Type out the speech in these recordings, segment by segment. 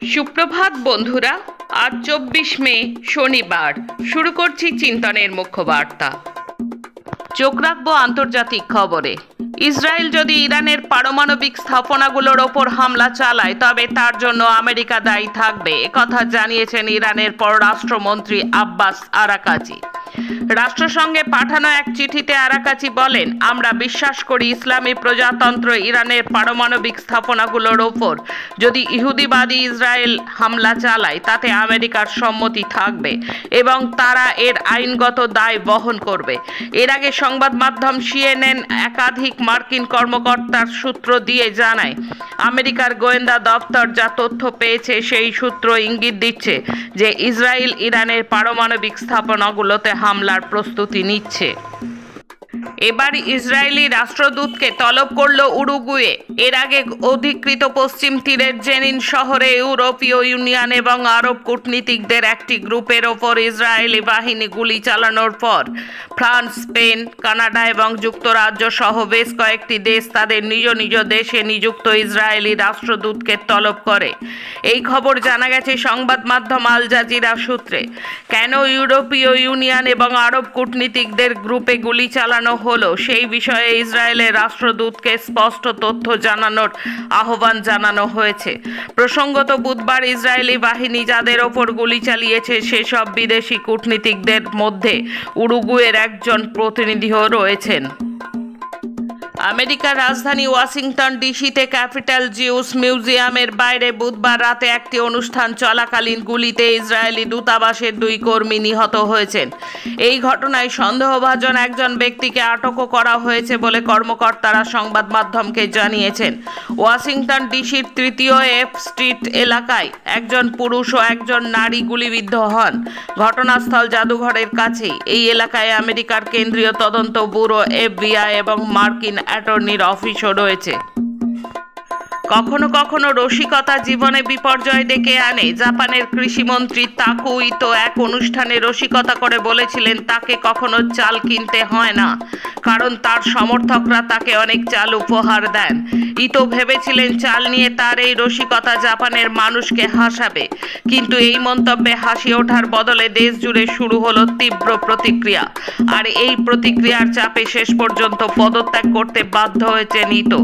সুপ্রভাত বন্ধুরা। আজ 24 মে শনিবার। শুরু করছি চিন্তনের মুখ্য বার্তা। চোখ রাখবো আন্তর্জাতিক খবরে। ইসরায়েল যদি ইরানের পারমাণবিক স্থাপনাগুলোর ওপর হামলা চালায় তবে তার জন্য আমেরিকা দায়ী থাকবে, একথা জানিয়েছেন ইরানের পররাষ্ট্রমন্ত্রী আব্বাস আরাকাচি। রাষ্ট্রসংঘে পাঠানো এক চিঠিতে আরাকাচি বলেন, আমরা বিশ্বাস করি ইসলামী প্রজাতন্ত্র ইরানের পারমাণবিক স্থাপনাগুলোর ওপর যদি ইহুদিবাদী ইসরায়েল হামলা চালায় তাতে আমেরিকার সম্মতি থাকবে এবং তারা এর আইনগত দায় বহন করবে। এর আগে সংবাদ মাধ্যম সিএনএন একাধিক মার্কিন কর্মকর্তার সূত্র দিয়ে জানায়, আমেরিকার গোয়েন্দা দপ্তর যা তথ্য পেয়েছে সেই সূত্র ইঙ্গিত দিচ্ছে যে ইসরায়েল ইরানের পারমাণবিক স্থাপনাগুলোতে হামলার প্রস্তুতি নিচ্ছে। এবার ইসরায়েলি রাষ্ট্রদূতকে তলব করল উরুগুয়ে। এর আগে অধিকৃত পশ্চিম তীরের জেনিন শহরে ইউরোপীয় ইউনিয়ন এবং আরব কূটনীতিকদের একটি গ্রুপের ওপর ইসরায়েলি বাহিনী গুলি চালানোর পর ফ্রান্স, স্পেন, কানাডা এবং যুক্তরাজ্য সহ বেশ কয়েকটি দেশ তাদের নিজ নিজ দেশে নিযুক্ত ইসরায়েলি রাষ্ট্রদূতকে তলব করে। এই খবর জানা গেছে সংবাদ মাধ্যম আল জাজিরা সূত্রে। কেন ইউরোপীয় ইউনিয়ন এবং আরব কূটনীতিকদের গ্রুপে গুলি চালানো হলো সেই বিষয়ে ইসরায়েলের রাষ্ট্রদূতকে স্পষ্ট তথ্য জানানোর আহ্বান জানানো হয়েছে। প্রসঙ্গত বুধবার ইসরায়েলি বাহিনী যাদের ওপর গুলি চালিয়েছে সেসব বিদেশি কূটনীতিকদের মধ্যে উরুগুয়ের একজন প্রতিনিধিও রয়েছেন। আমেরিকার রাজধানী ওয়াশিংটন ডিসিতে ক্যাপিটাল জিউস মিউজিয়ামের বাইরে বুধবার রাতে একটি অনুষ্ঠান চলাকালীন গুলিতে ইসরায়েলি দূতাবাসের 2 কর্মী নিহত হয়েছেন। এই ঘটনায় সন্দেহভাজন একজন ব্যক্তিকে আটকও করা হয়েছে বলে কর্মকর্তারা সংবাদ মাধ্যমকে জানিয়েছেন। ওয়াশিংটন ডিসির 3য় এফ স্ট্রিট এলাকায় একজন পুরুষ ও একজন নারী গুলিবিদ্ধ হন। ঘটনাস্থল জাদুঘরের কাছেই। এই এলাকায় আমেরিকার কেন্দ্রীয় তদন্ত ব্যুরো FBI এবং মার্কিন অ্যাটর্নির অফিসও রয়েছে। কখনো কখনো রসিকতা জীবনে বিপর্যয় ডেকে আনে। জাপানের কৃষিমন্ত্রী তাকু ইতো এক অনুষ্ঠানে রসিকতা করে বলেছিলেন তাকে কখনো চাল কিনতে হয় না, কারণ তার সমর্থকরা তাকে অনেক চাল উপহার দেন। ইতো ভেবেছিলেন চাল নিয়ে তার এই রসিকতা জাপানের মানুষকে হাসাবে, কিন্তু এই মন্তব্যে হাসি ওঠার বদলে দেশ জুড়ে শুরু হলো তীব্র প্রতিক্রিয়া। আর এই প্রতিক্রিয়ার চাপে শেষ পর্যন্ত পদত্যাগ করতে বাধ্য হয়েছেন ইতো।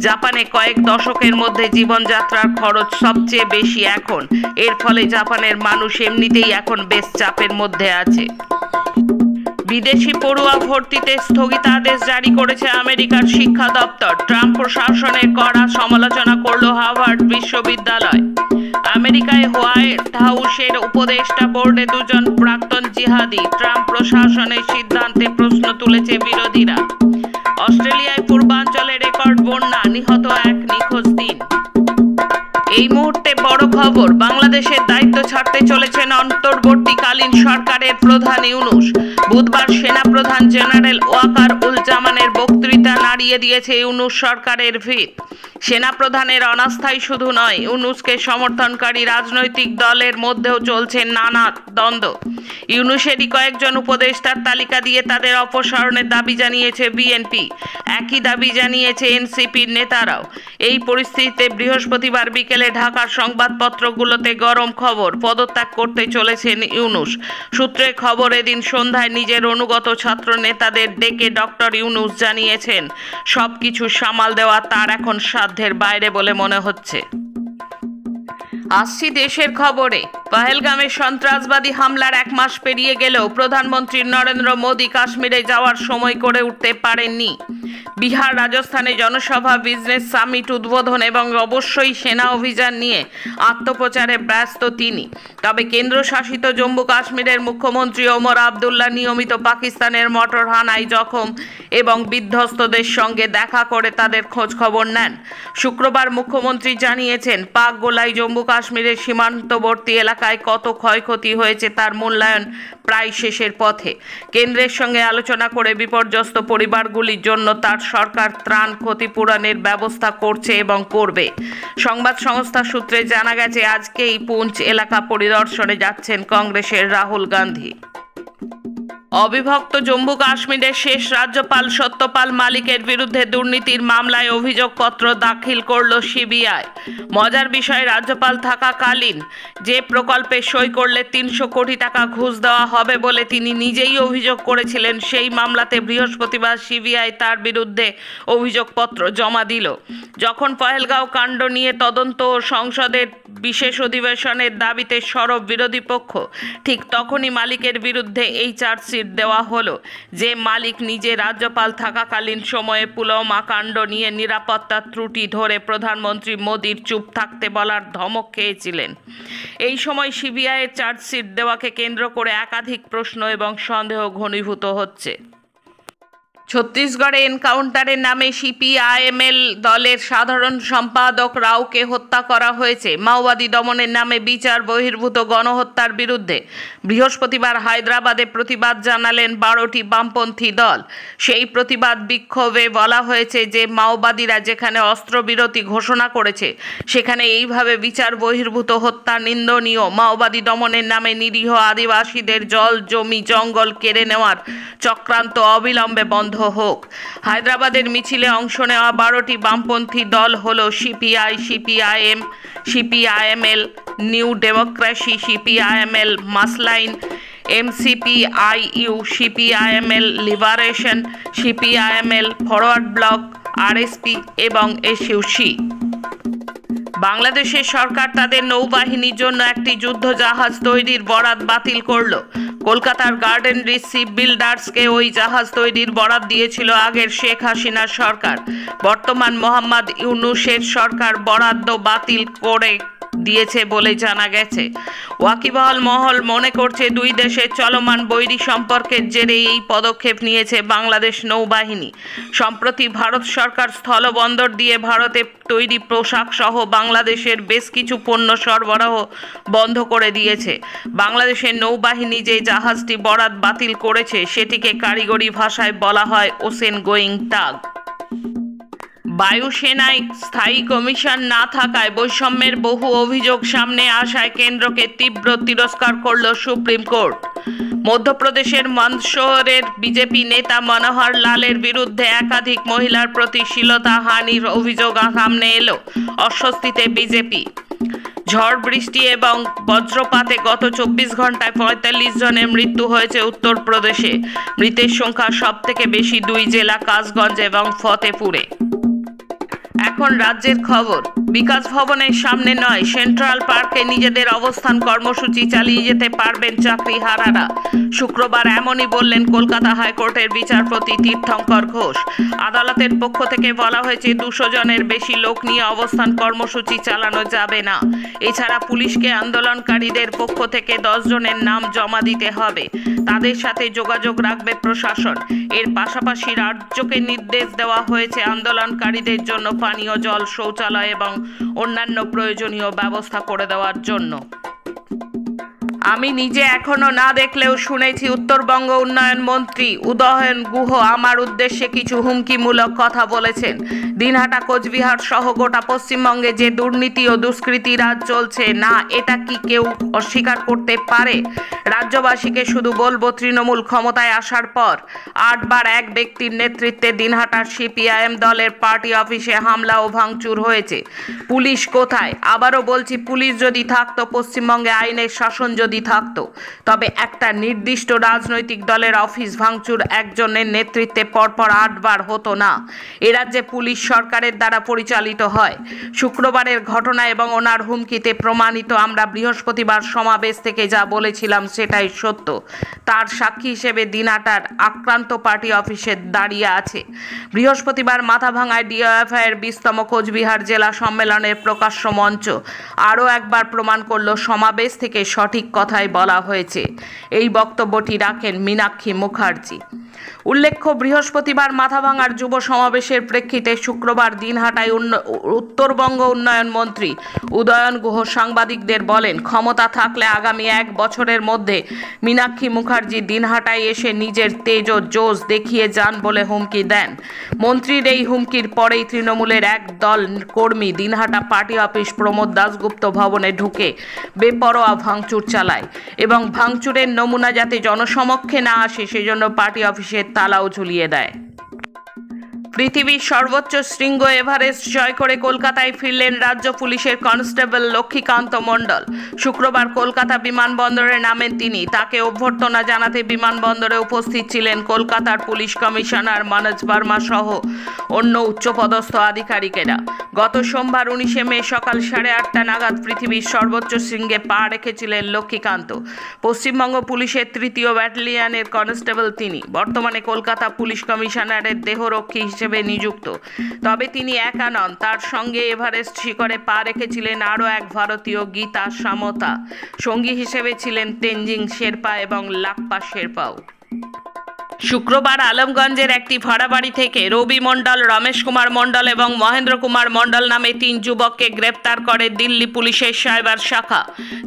জাপানে কয়েক দশকের মধ্যে জীবনযাত্রার খরচ সবচেয়ে বেশি এখন। এর ফলে জাপানের মানুষ এমনিতেই এখন বেশ চাপের মধ্যে আছে। বিদেশি পড়ুয়া ভর্তিতে স্থগিতাদেশ জারি করেছে আমেরিকার শিক্ষা দপ্তর। ট্রাম্প প্রশাসনের কড়া সমালোচনা করল হার্ভার্ড বিশ্ববিদ্যালয়। আমেরিকায় হোয়াইট হাউসের উপদেষ্টা বোর্ডে 2 জন প্রাক্তন জিহাদি। ট্রাম্প প্রশাসনের সিদ্ধান্তে প্রশ্ন তুলেছে বিরোধীরা। অস্ট্রেলিয়ায় পূর্বাঞ্চলে রেকর্ড বন্যা, নিহত 1, নিখোঁজ 3। এই মুহূর্তে বড় খবর, বাংলাদেশের দায়িত্ব ছাড়তে চলেছেন অন্তর্বর্তীকালীন সরকারের প্রধান ইউনূস। বুধবার সেনাপ্রধান জেনারেল ওয়াকার উল জামানের বক্তৃতা নাড়িয়ে দিয়েছে ইউনূস সরকারের ভিত। সেনাপ্রধানের অনাস্থাই শুধু নয়, ইউনূসকে সমর্থনকারী রাজনৈতিক দলের মধ্যেও চলছে নানা দ্বন্দ্ব। ইউনূসেরই কয়েকজন উপদেষ্টার তালিকা দিয়ে তাদের অপসারণের দাবি জানিয়েছে বিএনপি। একই দাবি জানিয়েছে এনসিপির নেতারাও। এই পরিস্থিতিতে বৃহস্পতিবার বিকেলে ঢাকার সংবাদপত্রগুলোতে গরম খবর, পদত্যাগ করতে চলেছেন ইউনূস। সূত্রের খবর, এদিন সন্ধ্যায় নিজের অনুগত ছাত্র নেতাদের ডেকে ডক্টর ইউনূস জানিয়েছেন সবকিছু সামাল দেওয়া তার এখন সাধ্যের বাইরে বলে মনে হচ্ছে। আসছি দেশের খবরে। পহেলগামে সন্ত্রাসবাদী হামলার 1 মাস পেরিয়ে গেলেও প্রধানমন্ত্রী নরেন্দ্র মোদী কাশ্মীরে যাওয়ার সময় করে উঠতে পারেননি। বিহার, রাজস্থানে জনসভা, বিজনেস সামিট উদ্বোধন এবং অবশ্যই সেনা অভিযান নিয়ে আত্মপ্রচারে ব্যস্ত তিনি। তবে কেন্দ্রশাসিত জম্মু কাশ্মীরের মুখ্যমন্ত্রী ওমর আবদুল্লাহ নিয়মিত পাকিস্তানের মোটর হানায় জখম এবং বিধ্বস্তদের সঙ্গে দেখা করে তাদের খোঁজ খবর নেন। শুক্রবার মুখ্যমন্ত্রী জানিয়েছেন, পাক গোলায় জম্মু কাশ্মীরের সীমান্তবর্তী এলাকায় কত ক্ষয়ক্ষতি হয়েছে তার মূল্যায়ন প্রায় শেষের পথে। কেন্দ্রের সঙ্গে আলোচনা করে বিপর্যস্ত পরিবারগুলির জন্য তার সরকার ত্রাণ ক্ষতিপূরণের ব্যবস্থা করছে এবং করবে। সংবাদ সংস্থা সূত্রে জানা গেছে, আজকেই পুঞ্চ এলাকা পরিদর্শনে যাচ্ছেন কংগ্রেসের রাহুল গান্ধী। অবিভক্ত জম্মু কাশ্মীরের শেষ রাজ্যপাল সত্যপাল মালিকের বিরুদ্ধে দুর্নীতির মামলায় অভিযোগপত্র দাখিল করল সিবিআই। মজার বিষয়, রাজ্যপাল থাকাকালীন যে প্রকল্পে সই করলে 300 কোটি টাকা ঘুষ দেওয়া হবে বলে তিনি নিজেই অভিযোগ করেছিলেন, সেই মামলাতে বৃহস্পতিবার সিবিআই তার বিরুদ্ধে অভিযোগপত্র জমা দিল। যখন পহেলগাঁও কাণ্ড নিয়ে তদন্ত ও সংসদের বিশেষ অধিবেশনের দাবিতে সরব বিরোধী পক্ষ, ঠিক তখনই মালিকের বিরুদ্ধে এই চার্জশিট দেওয়া হলো, যে মালিক নিজে রাজ্যপাল থাকাকালীন সময়ে পুলওয়ামা কাণ্ড নিয়ে নিরাপত্তা ত্রুটি ধরে প্রধানমন্ত্রী মোদির চুপ থাকতে বলার ধমক খেয়েছিলেন। এই সময় সিবিআইয়ের চার্জশিট দেওয়াকে কেন্দ্র করে একাধিক প্রশ্ন এবং সন্দেহ ঘনীভূত হচ্ছে। ছত্তিশগড়ে এনকাউন্টারের নামে সিপিআইএমএল দলের সাধারণ সম্পাদক রাওকে হত্যা করা হয়েছে। মাওবাদী দমনের নামে বিচার বহির্ভূত গণহত্যার বিরুদ্ধে বৃহস্পতিবার হায়দ্রাবাদে প্রতিবাদ জানালেন 12টি বামপন্থী দল। সেই প্রতিবাদ বিক্ষোভে বলা হয়েছে যে মাওবাদীরা যেখানে অস্ত্রবিরতি ঘোষণা করেছে সেখানে এইভাবে বিচার বহির্ভূত হত্যা নিন্দনীয়। মাওবাদী দমনের নামে নিরীহ আদিবাসীদের জল, জমি, জঙ্গল কেড়ে নেওয়ার চক্রান্ত অবিলম্বে বন্ধ হোক। হায়দ্রাবাদের মিছিলে অংশ নেওয়া 12টি বামপন্থী দল হলো CPI, CPIM, CPIML, new democracy, CPIML mass line, MCPIU, CPIML liberation, CPIML forward bloc, RSP এবং এসইউসি। বাংলাদেশের সরকার তাদের নৌবাহিনীর জন্য একটি যুদ্ধ জাহাজ তৈরির বরাত বাতিল করল। কলকাতার গার্ডেন রিচ শিপ বিল্ডার্সকে ওই জাহাজ তৈরির বরাত দিয়েছিল আগের শেখ হাসিনার সরকার। বর্তমান মোহাম্মদ ইউনূসের সরকার বরাদ্দ বাতিল করে দিয়েছে বলে জানা গেছে। ওয়াকিবহাল মহল মনে করছে দুই দেশের চলমান বৈরী সম্পর্কের জেরে এই পদক্ষেপ নিয়েছে বাংলাদেশ নৌবাহিনী। সম্প্রতি ভারত সরকার স্থলবন্দর দিয়ে ভারতে তৈরি পোশাক সহ বাংলাদেশের বেশ কিছু পণ্য সরবরাহ বন্ধ করে দিয়েছে। বাংলাদেশের নৌবাহিনী যে জাহাজটি বরাত বাতিল করেছে সেটিকে কারিগরি ভাষায় বলা হয় ওশেন গোয়িং টাগ। বায়ুসেনায় স্থায়ী কমিশন না থাকায় বৈষম্যের বহু অভিযোগ সামনে আসায় কেন্দ্রকে তীব্র তিরস্কার করল সুপ্রিম কোর্ট। মধ্যপ্রদেশের মন্দসৌরের বিজেপি নেতা মনোহর লালের বিরুদ্ধে একাধিক মহিলার প্রতি শ্লীলতাহানির অভিযোগ সামনে এলো। অস্বস্তিতে বিজেপি। ঝড় বৃষ্টি এবং বজ্রপাতে গত 24 ঘন্টায় 45 জনের মৃত্যু হয়েছে উত্তরপ্রদেশে। মৃতের সংখ্যা সবথেকে বেশি 2 জেলা কাসগঞ্জ এবং ফতেপুরে। এখন রাজ্যের খবর। বিকাশ ভবনের সামনে নয়, সেন্ট্রাল পার্কে নিজেদের অবস্থান কর্মসূচি চালিয়ে যেতে পারবেন চাকরিহারারা। শুক্রবার এমনই বললেন কলকাতা হাইকোর্টের বিচারপতি তীর্থঙ্কর ঘোষ। আদালতের পক্ষ থেকে বলা হয়েছে 200 জনের বেশি লোক নিয়ে অবস্থান কর্মসূচি চালানো যাবে না। এছাড়া পুলিশকে আন্দোলনকারীদের পক্ষ থেকে 10 জনের নাম জমা দিতে হবে। তাদের সাথে যোগাযোগ রাখবে প্রশাসন। এর পাশাপাশি রাজ্যকে নির্দেশ দেওয়া হয়েছে আন্দোলনকারীদের জন্য পানীয় জল, শৌচালয় এবং অন্যান্য প্রয়োজনীয় ব্যবস্থা করে দেওয়ার জন্য। আমি নিজে এখনো না দেখলেও শুনেছি উত্তরবঙ্গ উন্নয়ন মন্ত্রী উদয়ন গুহ আমার উদ্দেশ্যে কিছু হুমকিমূলক কথা বলেছেন। দিনহাটা, কোচবিহার সহ গোটা পশ্চিমবঙ্গে যে দুর্নীতি ও দুষ্কৃতি রাজ চলছে না, এটা কি কেউ অস্বীকার করতে পারে? রাজ্যবাসীকে শুধু বলবো, তৃণমূল ক্ষমতায় আসার পর 8 বার এক ব্যক্তির নেতৃত্বে দিনহাটার সিপিআইএম দলের পার্টি অফিসে হামলা ও ভাঙচুর হয়েছে। পুলিশ কোথায়? আবারও বলছি, পুলিশ যদি থাকতো, পশ্চিমবঙ্গে আইনের শাসন যদি থাকতো, তবে একটা নির্দিষ্ট রাজনৈতিক দলের অফিস ভাঙচুর একজনের নেতৃত্বে পরপর 8 বার হতো না। এ রাজ্যে পুলিশ সরকারের দ্বারা পরিচালিত হয়। শুক্রবারের ঘটনা এবং ওনার হুমকিতে প্রমাণিত আমরা বৃহস্পতিবার সমাবেশ থেকে যা বলেছিলাম সেটাই সত্য। তার সাক্ষী হিসেবে দিনহাটার আক্রান্ত পার্টি অফিসে দাঁড়িয়ে আছে। বৃহস্পতিবার মাথাভাঙায় ডিওএফআইয়ের 20তম কোচবিহার জেলা সম্মেলনের প্রকাশ্য মঞ্চ আরও একবার প্রমাণ করল সমাবেশ থেকে সঠিক কথাই বলা হয়েছে। এই বক্তব্যটি রাখেন মীনাক্ষী মুখার্জি। উল্লেখ্য, বৃহস্পতিবার মাথাভাঙার যুব সমাবেশের প্রেক্ষিতে শুক্রবার দিনহাটায় উত্তরবঙ্গ উন্নয়ন মন্ত্রী উদয়ন গুহ সাংবাদিকদের বলেন, ক্ষমতা থাকলে আগামী 1 বছরের মধ্যে মীনাক্ষী মুখার্জি দিনহাটায় এসে নিজের তেজ ও জোশ দেখিয়ে যান বলে হুমকি দেন। মন্ত্রীর এই হুমকির পরেই তৃণমূলের এক দল কর্মী দিনহাটা পার্টি অফিস প্রমোদ দাশগুপ্ত ভবনে ঢুকে বেপরোয়া ভাঙচুর চালায় এবং ভাঙচুরের নমুনা যাতে জনসমক্ষে না আসে সেজন্য পার্টি অফিসের তালাও ঝুলিয়ে দেয়। পৃথিবীর সর্বোচ্চ শৃঙ্গ এভারেস্ট জয় করে কলকাতায় ফিরলেন রাজ্য পুলিশের কনস্টেবল লক্ষ্মীকান্ত মণ্ডল। শুক্রবার কলকাতা বিমানবন্দরে নামেন তিনি। তাকে অভ্যর্থনা জানাতে বিমানবন্দরে উপস্থিত ছিলেন কলকাতার পুলিশ কমিশনার মনোজ বর্মা সহ অন্য উচ্চপদস্থ আধিকারিকেরা। গত সোমবার 19শে মে সকাল 8:30 নাগাদ পৃথিবীর সর্বোচ্চ শৃঙ্গে পা রেখেছিলেন লক্ষ্মীকান্ত। পশ্চিমবঙ্গ পুলিশের 3য় ব্যাটালিয়নের কনস্টেবল তিনি। বর্তমানে কলকাতা পুলিশ কমিশনারের দেহরক্ষী হিসেবে নিযুক্ত। তবে তিনি একা নন, তার সঙ্গে এভারেস্ট শিখরে পা রেখেছিলেন আরও এক ভারতীয়, গীতা সামতা। সঙ্গী হিসেবে ছিলেন তেনজিং শেরপা এবং লাকপা শেরপাও। শুক্রবার আলমগঞ্জের একটি ভাড়া বাড়ি থেকে রবি মণ্ডল, রমেশ কুমার মণ্ডল এবং মহেন্দ্র কুমার মণ্ডল নামে 3 যুবককে গ্রেপ্তার করে দিল্লি পুলিশের সাইবার শাখা।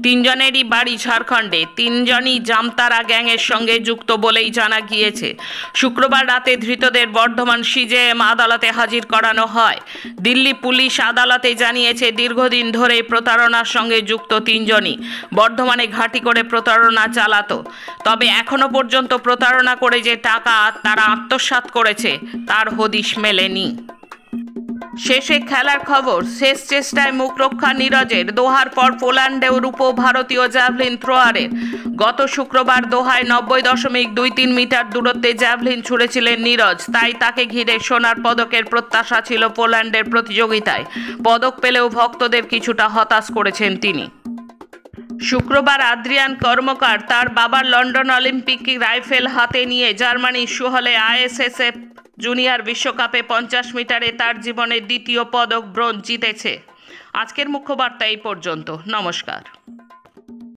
3 জনেরই বাড়ি ঝাড়খণ্ডে। 3 জনই জামতারা গ্যাংয়ের সঙ্গে যুক্ত বলেই জানা গিয়েছে। শুক্রবার রাতে ধৃতদের বর্ধমান সিজেএম আদালতে হাজির করানো হয়। দিল্লি পুলিশ আদালতে জানিয়েছে, দীর্ঘদিন ধরে প্রতারণার সঙ্গে যুক্ত 3 জনই বর্ধমানে ঘাঁটি করে প্রতারণা চালাতো। তবে এখনো পর্যন্ত প্রতারণা করে যে টাকা তারা আত্মসাৎ করেছে তার হদিশ মেলেনি। শেষে খেলার খবর। শেষ চেষ্টায় মুখ রক্ষা নীরজের। দোহার পর পোল্যান্ডেও রূপো ভারতীয় জ্যাভলিন থ্রোয়ারের। গত শুক্রবার দোহায় 90.23 মিটার দূরত্বে জ্যাভলিন ছুঁড়েছিলেন নীরজ। তাই তাকে ঘিরে সোনার পদকের প্রত্যাশা ছিল পোল্যান্ডের প্রতিযোগিতায়। পদক পেলেও ভক্তদের কিছুটা হতাশ করেছেন তিনি। শুক্রবার আদ্রিয়ান কর্মকার তার বাবার লন্ডন অলিম্পিক রাইফেল হাতে নিয়ে জার্মানির সুহলে ISSF জুনিয়র বিশ্বকাপে 50 মিটারে তার জীবনের 2য় পদক ব্রোঞ্জ জিতেছে। আজকের মুখ্য বার্তা এই পর্যন্ত। নমস্কার।